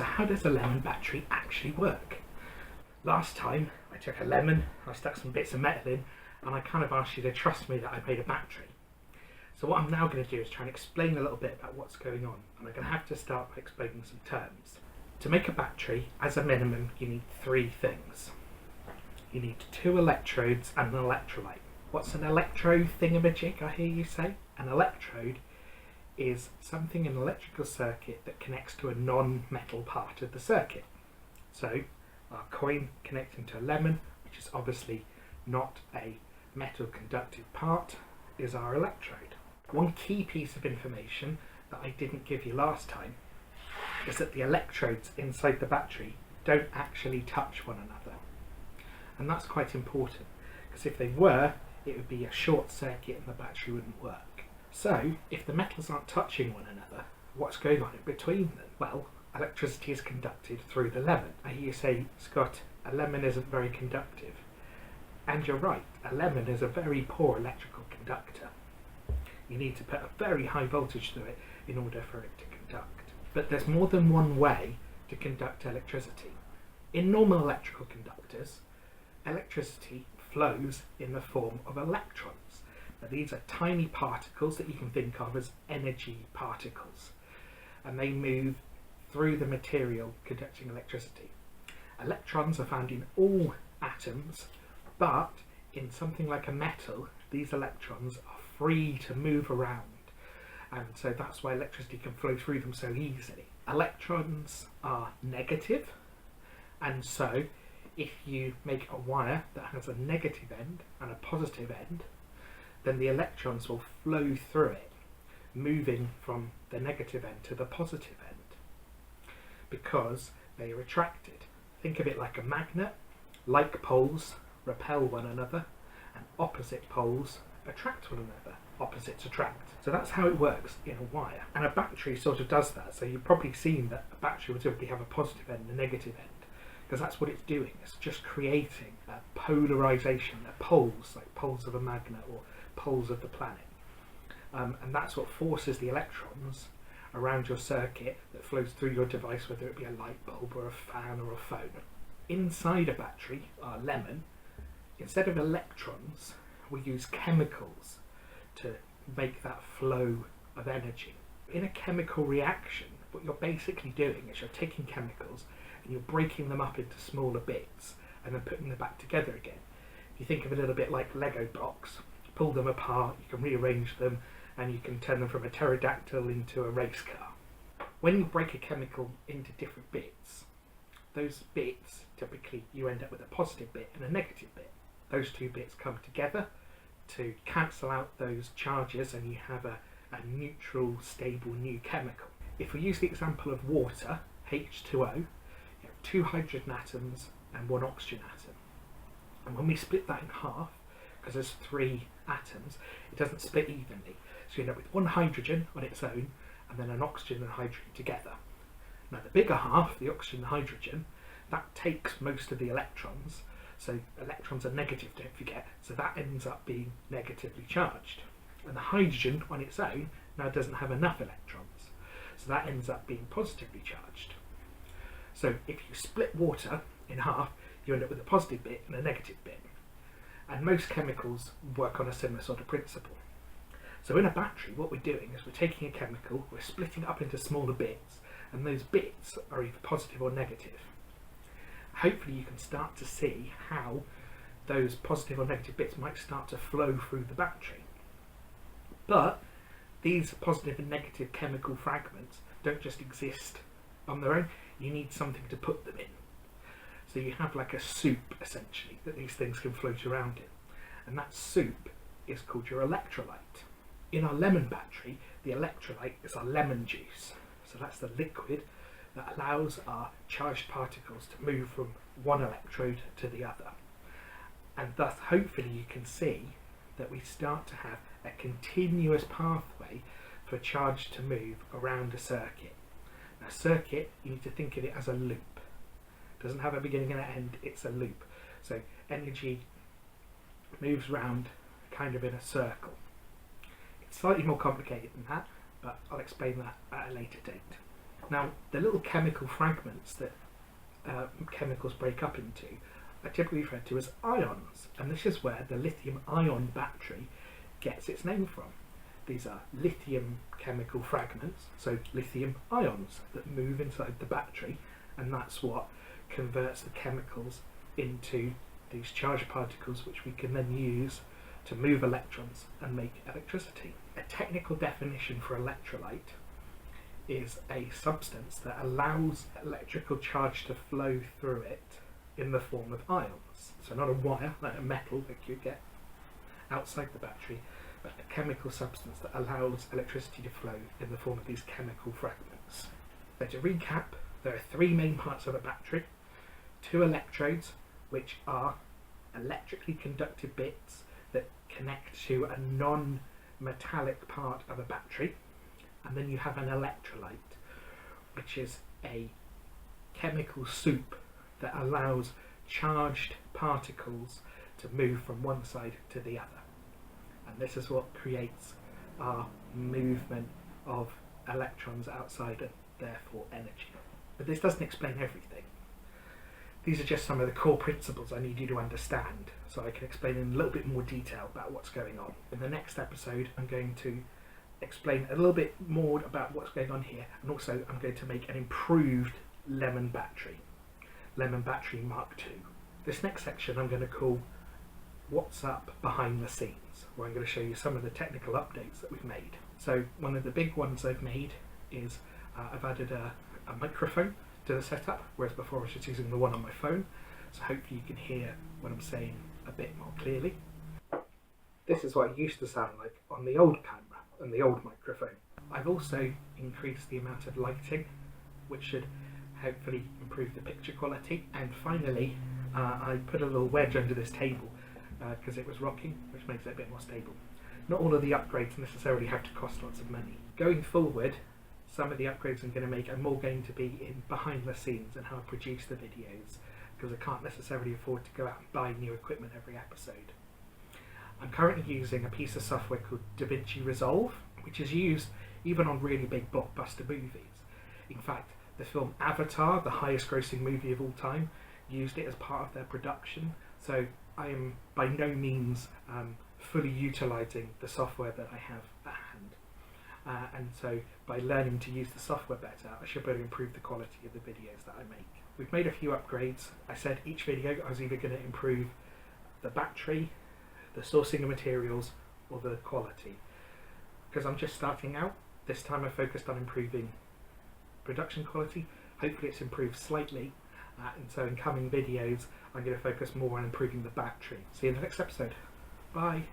So how does a lemon battery actually work? Last time I took a lemon, I stuck some bits of metal in, and I kind of asked you to trust me that I made a battery. So what I'm now going to do is try and explain a little bit about what's going on, and I'm going to have to start by explaining some terms. To make a battery, as a minimum, you need three things. You need 2 electrodes and an electrolyte. What's an electrode thingamajig, I hear you say? An electrode is something in an electrical circuit that connects to a non-metal part of the circuit. So our coin connecting to a lemon, which is obviously not a metal conductive part, is our electrode. One key piece of information that I didn't give you last time is that the electrodes inside the battery don't actually touch one another. And that's quite important, because if they were, it would be a short circuit and the battery wouldn't work. So, if the metals aren't touching one another, what's going on in between them? Well, electricity is conducted through the lemon. I hear you say, Scott, a lemon isn't very conductive. And you're right, a lemon is a very poor electrical conductor. You need to put a very high voltage through it in order for it to conduct. But there's more than one way to conduct electricity. In normal electrical conductors, electricity flows in the form of electrons. Now, these are tiny particles that you can think of as energy particles, and they move through the material conducting electricity. Electrons are found in all atoms, but in something like a metal, these electrons are free to move around, and so that's why electricity can flow through them so easily. Electrons are negative, and so if you make a wire that has a negative end and a positive end, then the electrons will flow through it, moving from the negative end to the positive end, because they are attracted. Think of it like a magnet. Like poles repel one another, and opposite poles attract one another. Opposites attract. So that's how it works in a wire. And a battery sort of does that. So you've probably seen that a battery will typically have a positive end and a negative end, because that's what it's doing. It's just creating a polarization, a poles, like poles of a magnet or poles of the planet. And that's what forces the electrons around your circuit that flows through your device, whether it be a light bulb or a fan or a phone. Inside a battery, our lemon, instead of electrons, we use chemicals to make that flow of energy. In a chemical reaction, what you're basically doing is you're taking chemicals and you're breaking them up into smaller bits and then putting them back together again. If you think of it a little bit like Lego blocks, you pull them apart, you can rearrange them, and you can turn them from a pterodactyl into a race car. When you break a chemical into different bits, those bits, typically you end up with a positive bit and a negative bit. Those two bits come together to cancel out those charges, and you have a neutral, stable new chemical. If we use the example of water, H2O, you have 2 hydrogen atoms and 1 oxygen atom. And when we split that in half, because there's 3 atoms, it doesn't split evenly. So you end up with 1 hydrogen on its own, and then an oxygen and hydrogen together. Now the bigger half, the oxygen and hydrogen, that takes most of the electrons. So electrons are negative, don't forget, so that ends up being negatively charged. And the hydrogen on its own now doesn't have enough electrons, so that ends up being positively charged. So if you split water in half, you end up with a positive bit and a negative bit. And most chemicals work on a similar sort of principle. So in a battery, what we're doing is we're taking a chemical, we're splitting it up into smaller bits, and those bits are either positive or negative. Hopefully you can start to see how those positive or negative bits might start to flow through the battery. But these positive and negative chemical fragments don't just exist on their own, you need something to put them in. So you have like a soup, essentially, that these things can float around in. And that soup is called your electrolyte. In our lemon battery, the electrolyte is our lemon juice. So that's the liquid that allows our charged particles to move from one electrode to the other. And thus, hopefully, you can see that we start to have a continuous pathway for charge to move around a circuit. Now, circuit, you need to think of it as a loop. It doesn't have a beginning and an end, it's a loop. So energy moves round kind of in a circle. It's slightly more complicated than that, but I'll explain that at a later date. Now, the little chemical fragments that chemicals break up into are typically referred to as ions, and this is where the lithium-ion battery gets its name from. These are lithium chemical fragments, so lithium ions that move inside the battery, and that's what converts the chemicals into these charged particles, which we can then use to move electrons and make electricity. A technical definition for electrolyte is a substance that allows electrical charge to flow through it in the form of ions. So not a wire, like a metal that you get outside the battery, but a chemical substance that allows electricity to flow in the form of these chemical fragments. So to recap, there are three main parts of a battery: two electrodes, which are electrically conductive bits that connect to a non-metallic part of a battery, and then you have an electrolyte, which is a chemical soup that allows charged particles to move from one side to the other. And this is what creates our movement of electrons outside and therefore energy. But this doesn't explain everything. These are just some of the core principles I need you to understand, so I can explain in a little bit more detail about what's going on. In the next episode, I'm going to explain a little bit more about what's going on here, and also I'm going to make an improved lemon battery Mark II. This next section I'm going to call What's Up Behind the Scenes, where I'm going to show you some of the technical updates that we've made. So one of the big ones I've made is I've added a microphone to the setup, whereas before I was just using the one on my phone, so hopefully you can hear what I'm saying a bit more clearly. This is what it used to sound like on the old camera and the old microphone. I've also increased the amount of lighting, which should hopefully improve the picture quality. And finally, I put a little wedge under this table because it was rocking, which makes it a bit more stable. Not all of the upgrades necessarily have to cost lots of money. Going forward, some of the upgrades I'm going to make are more going to be in behind the scenes and how I produce the videos, because I can't necessarily afford to go out and buy new equipment every episode. I'm currently using a piece of software called DaVinci Resolve, which is used even on really big blockbuster movies. In fact, the film Avatar, the highest grossing movie of all time, used it as part of their production, so I am by no means fully utilising the software that I have at hand. And so by learning to use the software better, I should be able to improve the quality of the videos that I make. We've made a few upgrades. I said each video I was either going to improve the battery, the sourcing of materials, or the quality. Because I'm just starting out, this time I focused on improving production quality. Hopefully it's improved slightly, and so in coming videos I'm going to focus more on improving the battery. See you in the next episode. Bye.